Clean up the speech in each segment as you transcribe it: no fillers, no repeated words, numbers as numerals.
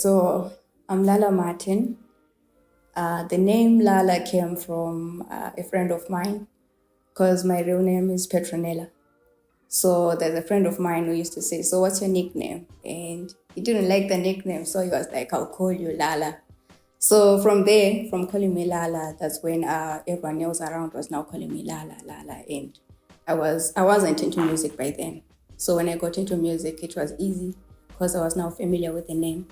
So I'm LALLA Martin. The name Lala came from a friend of mine because my real name is Petronella. So there's a friend of mine who used to say, "So what's your nickname?" And he didn't like the nickname, so he was like, "I'll call you Lala." So from there, from calling me Lala, that's when everyone else around was now calling me Lala, Lala. And I wasn't into music by then. So when I got into music, it was easy because I was now familiar with the name.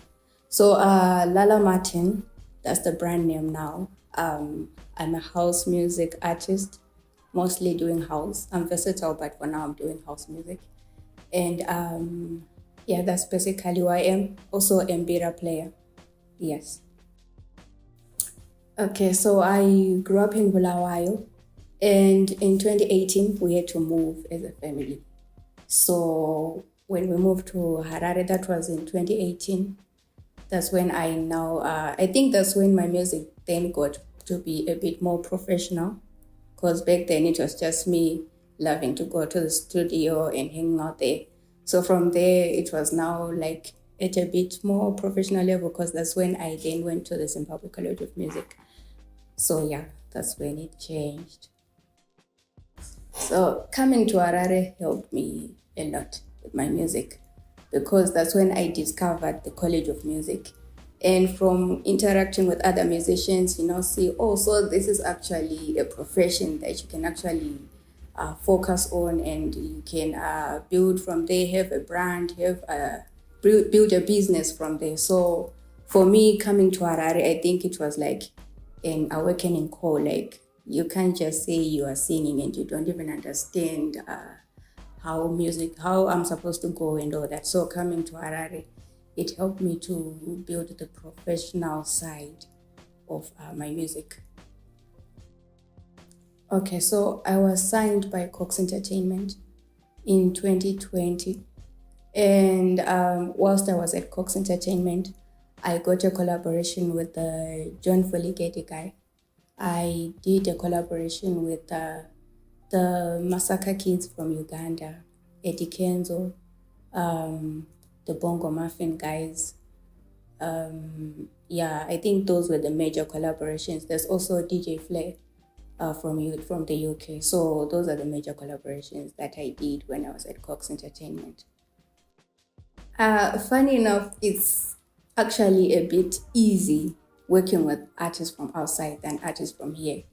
So LALLA MARTIN, that's the brand name now. I'm a house music artist, mostly doing house. I'm versatile, but for now I'm doing house music. And yeah, that's basically who I am. Also a mbira player. Yes. Okay, so I grew up in Bulawayo, and in 2018 we had to move as a family. So when we moved to Harare, that was in 2018. That's when I think that's when my music then got to be a bit more professional, because back then it was just me loving to go to the studio and hanging out there. So from there, it was now like at a bit more professional level, because that's when I then went to the Zimbabwe College of Music. So yeah, that's when it changed. So coming to Harare helped me a lot with my music, because that's when I discovered the College of Music. And from interacting with other musicians, see, oh, so this is actually a profession that you can actually focus on, and you can build from there, have a brand, build a business from there. So for me, coming to Harare, I think it was like an awakening call. Like, you can't just say you are singing and you don't even understand how I'm supposed to go and all that. So coming to Harare, it helped me to build the professional side of my music. Okay, so I was signed by Cox Entertainment in 2020. And whilst I was at Cox Entertainment, I got a collaboration with the John Foligeti guy. I did a collaboration with the Masaka kids from Uganda, Eddie Kenzo, the Bongo Muffin guys. Yeah, I think those were the major collaborations. There's also DJ Flair from the UK. So those are the major collaborations that I did when I was at Cox Entertainment. Funny enough, it's actually a bit easy working with artists from outside than artists from here.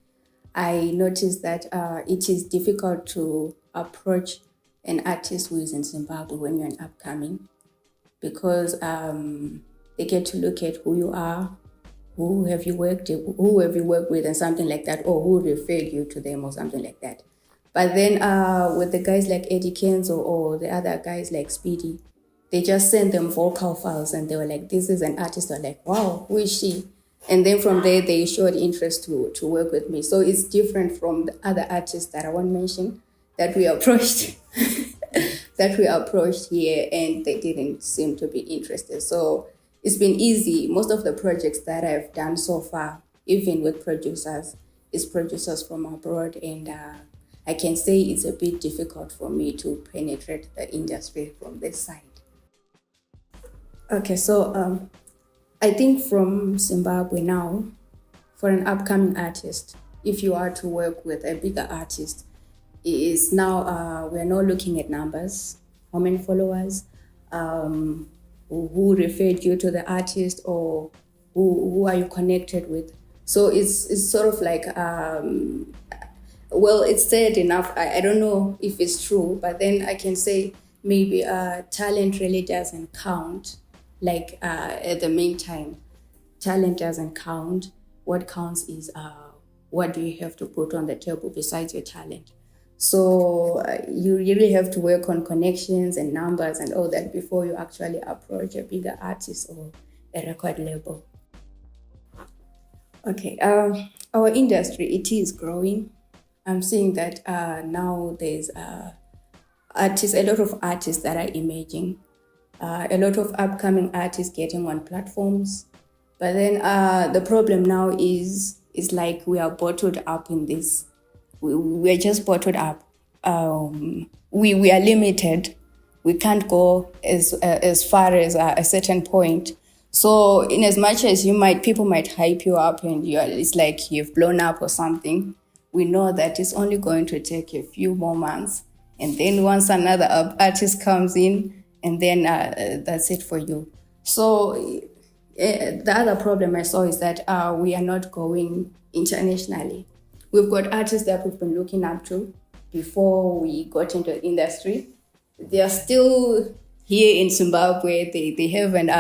I noticed that it is difficult to approach an artist who is in Zimbabwe when you're an upcoming, because they get to look at who you are, who have you worked with, and something like that, or who referred you to them or something like that. But then with the guys like Eddie Kenzo or the other guys like Speedy, they just send them vocal files and they were like, "This is an artist." They're like, "Wow, who is she?" And then from there, they showed interest to work with me. So it's different from the other artists that I won't mention that we approached here, and they didn't seem to be interested. So it's been easy. Most of the projects that I've done so far, even with producers, is producers from abroad. And I can say it's a bit difficult for me to penetrate the industry from this side. Okay, so I think from Zimbabwe now, for an upcoming artist, if you are to work with a bigger artist, is now we're not looking at numbers, how many followers, who referred you to the artist, or who are you connected with. So it's sort of like, well, it's said enough. I don't know if it's true, but then I can say maybe talent really doesn't count. Like at the meantime, talent doesn't count. What counts is what do you have to put on the table besides your talent. So you really have to work on connections and numbers and all that before you actually approach a bigger artist or a record label. Okay, our industry, it is growing. I'm seeing that now there's a lot of artists that are emerging. A lot of upcoming artists getting on platforms. But then the problem now is like we are bottled up in this. We're just bottled up. We are limited. We can't go as far as a certain point. So in as much as people might hype you up and it's like you've blown up or something, we know that it's only going to take a few more months. And then once another artist comes in, and then that's it for you. So the other problem I saw is that we are not going internationally. We've got artists that we've been looking up to before we got into the industry. They are still here in Zimbabwe. They haven't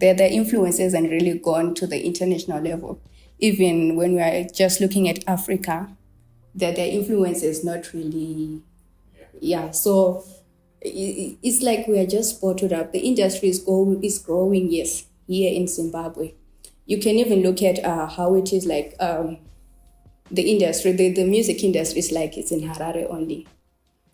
their influences and really gone to the international level. Even when we are just looking at Africa, their influence is not really, So it's like we are just bottled up. The industry is growing, yes, here in Zimbabwe. You can even look at how it is like the industry, the music industry is like it's in Harare only.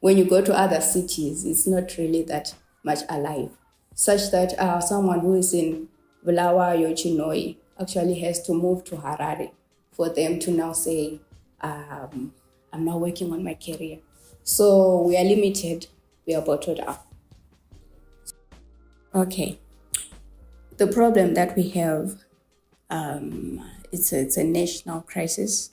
When you go to other cities, it's not really that much alive, such that someone who is in Bulawayo, Chinoi, actually has to move to Harare for them to now say, I'm now working on my career. So we are limited, we are bottled up. Okay. The problem that we have, it's a national crisis.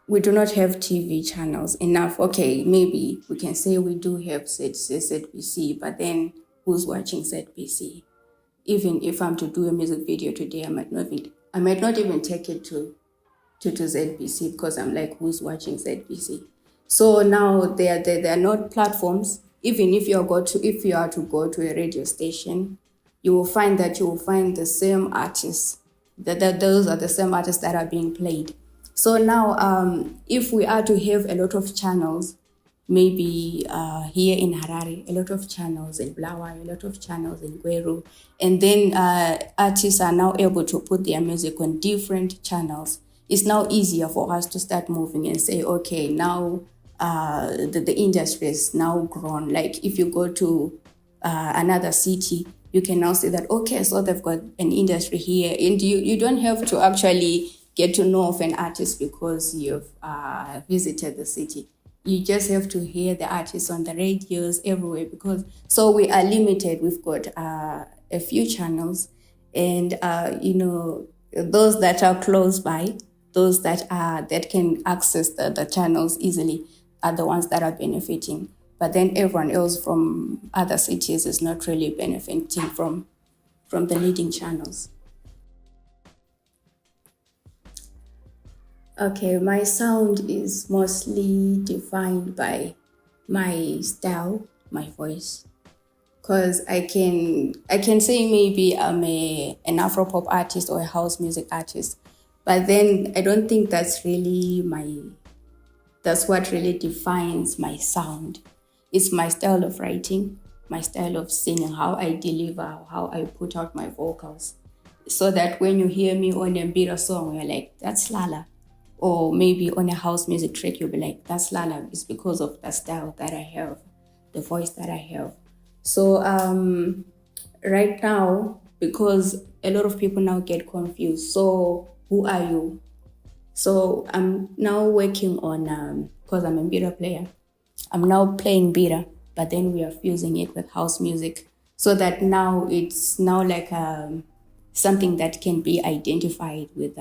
We do not have TV channels enough. Okay, maybe we can say we do have ZBC, but then who's watching ZBC? Even if I'm to do a music video today, I might not even take it to ZBC because I'm like, who's watching ZBC? So now there are not platforms. Even if you are to go to a radio station, you will find the same artists. Those are the same artists that are being played. So now, if we are to have a lot of channels, maybe here in Harare, a lot of channels in Bulawayo, a lot of channels in Gweru, and then artists are now able to put their music on different channels. It's now easier for us to start moving and say, okay, now the industry is now grown. Like if you go to another city, you can now see that, okay, so they've got an industry here, and you don't have to actually get to know of an artist because you've visited the city. You just have to hear the artists on the radios everywhere so we are limited. We've got a few channels, and those that are close by, those that can access the channels easily are the ones that are benefiting. But then everyone else from other cities is not really benefiting from the leading channels. Okay, my sound is mostly defined by my style, my voice. Because I can say maybe I'm an Afro-pop artist or a house music artist, but then I don't think that's what really defines my sound. It's my style of writing, my style of singing, how I deliver, how I put out my vocals. So that when you hear me on a Mbira song, you're like, that's Lalla. Or maybe on a house music track, you'll be like, that's Lalla. It's because of the style that I have, the voice that I have. So right now, because a lot of people now get confused, so who are you? So I'm now working on, because I'm a Mbira player, I'm now playing Mbira, but then we are fusing it with house music so that now it's now like something that can be identified with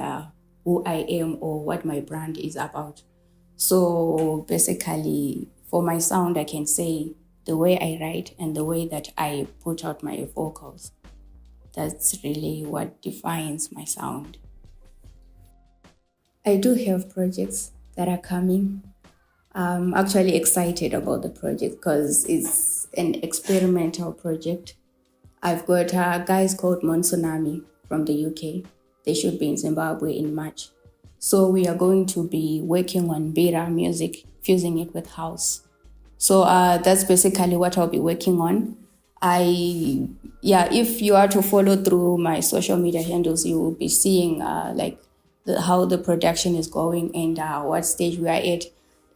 who I am or what my brand is about. So basically, for my sound, I can say the way I write and the way that I put out my vocals. That's really what defines my sound. I do have projects that are coming. I'm actually excited about the project because it's an experimental project. I've got guys called Monsunami from the UK. They should be in Zimbabwe in March. So we are going to be working on Mbira music, fusing it with house. So that's basically what I'll be working on. If you are to follow through my social media handles, you will be seeing how the production is going and what stage we are at.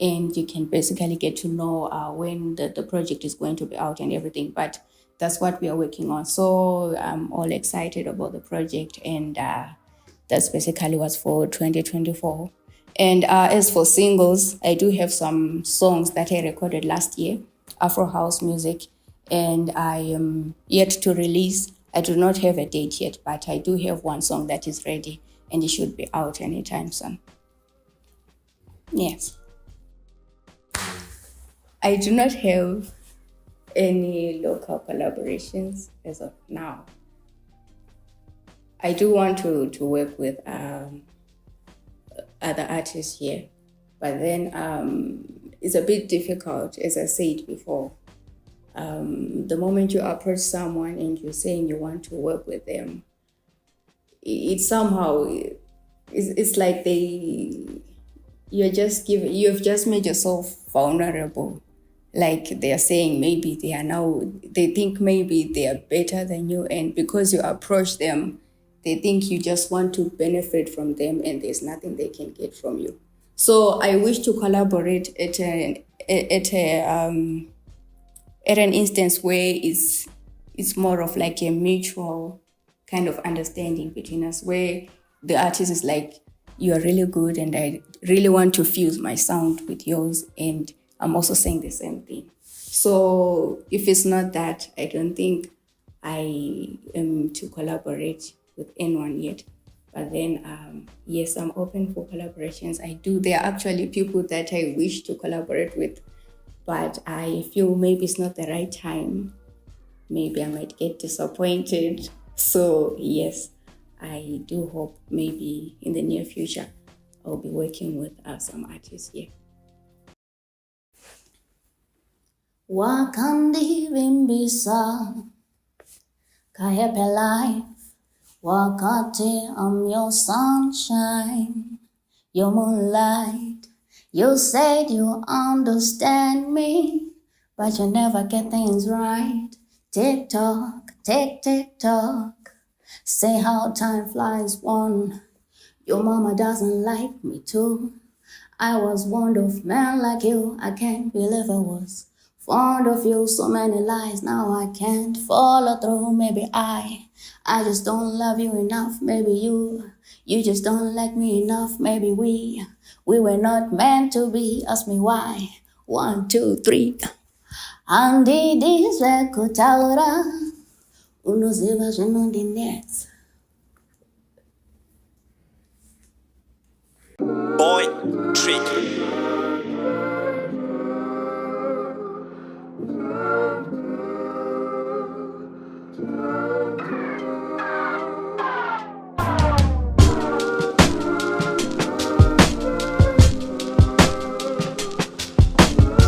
And you can basically get to know when the project is going to be out and everything. But that's what we are working on. So I'm all excited about the project, and that's basically what's for 2024. And as for singles, I do have some songs that I recorded last year, Afro house music, and I am yet to release. I do not have a date yet, but I do have one song that is ready, and it should be out anytime soon. Yes. I do not have any local collaborations as of now. I do want to work with other artists here, but then it's a bit difficult, as I said before. The moment you approach someone and you're saying you want to work with them, it's somehow, it's like you've just made yourself vulnerable. Like they're saying maybe they think maybe they are better than you, and because you approach them, they think you just want to benefit from them and there's nothing they can get from you. So I wish to collaborate at an instance where it's more of like a mutual kind of understanding between us, where the artist is like, you are really good and I really want to fuse my sound with yours, and I'm also saying the same thing. So if it's not that, I don't think I am to collaborate with anyone yet. But then, yes, I'm open for collaborations. I do. There are actually people that I wish to collaborate with, but I feel maybe it's not the right time. Maybe I might get disappointed. So yes, I do hope maybe in the near future I'll be working with some artists here. Wakandi Vimbisa Kahepe life Wakati I'm your sunshine, your moonlight. You said you understand me, but you never get things right. Tick tock, tick tick tock. Say how time flies one. Your mama doesn't like me too. I was fond of men like you. I can't believe I was fond of you. So many lies, now I can't follow through. Maybe I just don't love you enough. Maybe you just don't like me enough. Maybe we were not meant to be. Ask me why. 1, 2, 3. Andidizwe kutaura unoziva zvinondinetsa. Boy Tricky.